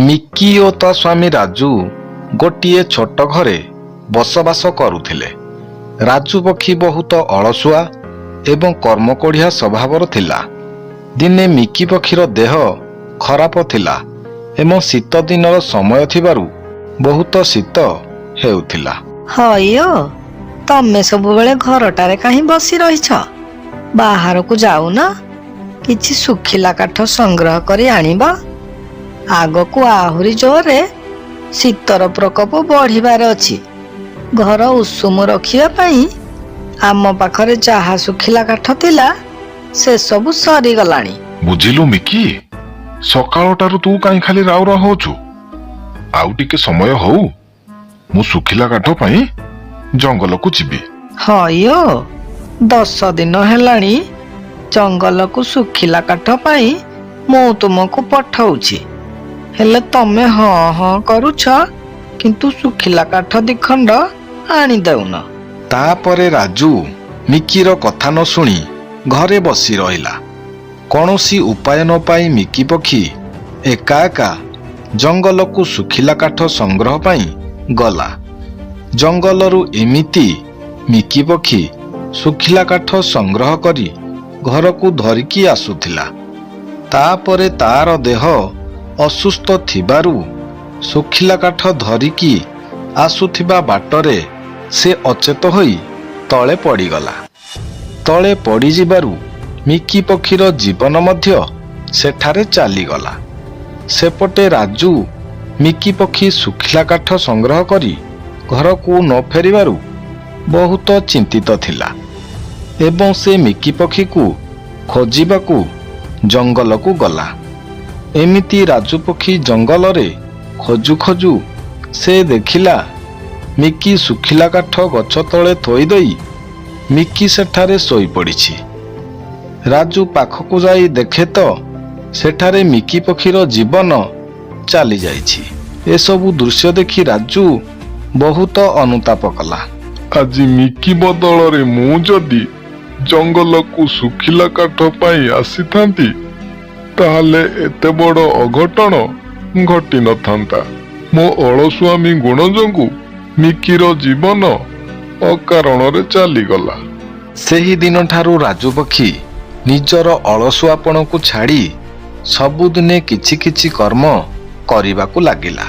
Mickey ଓ ତା ସ୍ୱାମୀ ରାଜୁ ଗୋଟିଏ ଛୋଟ ଘରେ ବସବାସ କରୁଥିଲେ। ରାଜୁ ପକ୍ଷୀ ବହୁତ ଅଳସୁଆ ଏବଂ କର୍ମକୋଢ଼ିଆ ସ୍ୱଭାବର ଥିଲା। ଦିନେ ମିକି ପକ୍ଷୀର ଦେହ ଖରାପ ଥିଲା ଏବଂ ଶୀତ ଦିନର ସମୟ ଥିବାରୁ ବହୁତ ଶୀତ ହେଉଥିଲା। ହଇଓ, ତମେ ସବୁବେଳେ ଘରଟାରେ କାହିଁ ବସି ରହିଛ? ବାହାରକୁ ଯାଉନ, କିଛି ଶୁଖିଲା କାଠ ସଂଗ୍ରହ କରି ଆଣିବ। ଆଗକୁ ଆହୁରି ଜୋରରେ ଶୀତର ପ୍ରକୋପ ବଢିବାର ଅଛି। ଘର ଉଷୁମ ରଖିବା ପାଇଁ ଆମ ପାଖରେ ଯାହା ଶୁଖିଲା କାଠ ଥିଲା ସେସବୁ ସରିଗଲାଣି। ବୁଝିଲୁ ମିକି, ସକାଳଟାରୁ ତୁ କାହିଁ ଖାଲି ରାଉ ରାଉ ହଉଛୁ? ଆଉ ଟିକେ ସମୟ ହଉ, ମୁଁ ଶୁଖିଲା କାଠ ପାଇଁ ଜଙ୍ଗଲକୁ ଯିବି। ହଇଓ, 10 ଦିନ ହେଲାଣି ଜଙ୍ଗଲକୁ ଶୁଖିଲା କାଠ ପାଇଁ ମୁଁ ତୁମକୁ ପଠଉଛି, ହେଲେ ତମେ ହଁ ହଁ କରୁଛ, କିନ୍ତୁ ଶୁଖିଲା କାଠ 2 ଖଣ୍ଡ ଆଣିଦେଉନ। ତାପରେ ରାଜୁ ମିକିର କଥା ନ ଶୁଣି ଘରେ ବସି ରହିଲା। କୌଣସି ଉପାୟ ନ ପାଇ ମିକି ପକ୍ଷୀ ଏକା ଏକା ଜଙ୍ଗଲକୁ ଶୁଖିଲା କାଠ ସଂଗ୍ରହ ପାଇଁ ଗଲା। ଜଙ୍ଗଲରୁ ଏମିତି ମିକି ପକ୍ଷୀ ଶୁଖିଲା କାଠ ସଂଗ୍ରହ କରି ଘରକୁ ଧରିକି ଆସୁଥିଲା। ତାପରେ ତାର ଦେହ ଅସୁସ୍ଥ ଥିବାରୁ ଶୁଖିଲା କାଠ ଧରିକି ଆସୁଥିବା ବାଟରେ ସେ ଅଚେତ ହୋଇ ତଳେ ପଡ଼ିଗଲା। ତଳେ ପଡ଼ିଯିବାରୁ ମିକି ପକ୍ଷୀର ଜୀବନ ମଧ୍ୟ ସେଠାରେ ଚାଲିଗଲା। ସେପଟେ ରାଜୁ ମିକି ପକ୍ଷୀ ଶୁଖିଲା କାଠ ସଂଗ୍ରହ କରି ଘରକୁ ନ ଫେରିବାରୁ ବହୁତ ଚିନ୍ତିତ ଥିଲା ଏବଂ ସେ ମିକି ପକ୍ଷୀକୁ ଖୋଜିବାକୁ ଜଙ୍ଗଲକୁ ଗଲା। ଏମିତି ରାଜୁ ପକ୍ଷୀ ଜଙ୍ଗଲରେ ଖୋଜୁ ଖୋଜୁ ସେ ଦେଖିଲା ମିକି ଶୁଖିଲା କାଠ ଗଛ ତଳେ ଥୋଇଦେଇ ମିକି ସେଠାରେ ଶୋଇପଡ଼ିଛି। ରାଜୁ ପାଖକୁ ଯାଇ ଦେଖେ ତ ସେଠାରେ ମିକି ପକ୍ଷୀର ଜୀବନ ଚାଲିଯାଇଛି। ଏସବୁ ଦୃଶ୍ୟ ଦେଖି ରାଜୁ ବହୁତ ଅନୁତାପ କଲା। ଆଜି ମିକି ବଦଳରେ ମୁଁ ଯଦି ଜଙ୍ଗଲକୁ ଶୁଖିଲା କାଠ ପାଇଁ ଆସିଥାନ୍ତି, ତାହେଲେ ଏତେ ବଡ଼ ଅଘଟଣ ଘଟିନଥାନ୍ତା। ମୋ ଅଳସୁଆମୀ ଗୁଣ ଯୋଗୁଁ ମିକିର ଜୀବନ ଅକାରଣରେ ଚାଲିଗଲା। ସେହି ଦିନଠାରୁ ରାଜୁ ପକ୍ଷୀ ନିଜର ଅଳସୁଆପଣକୁ ଛାଡ଼ି ସବୁଦିନେ କିଛି କିଛି କର୍ମ କରିବାକୁ ଲାଗିଲା।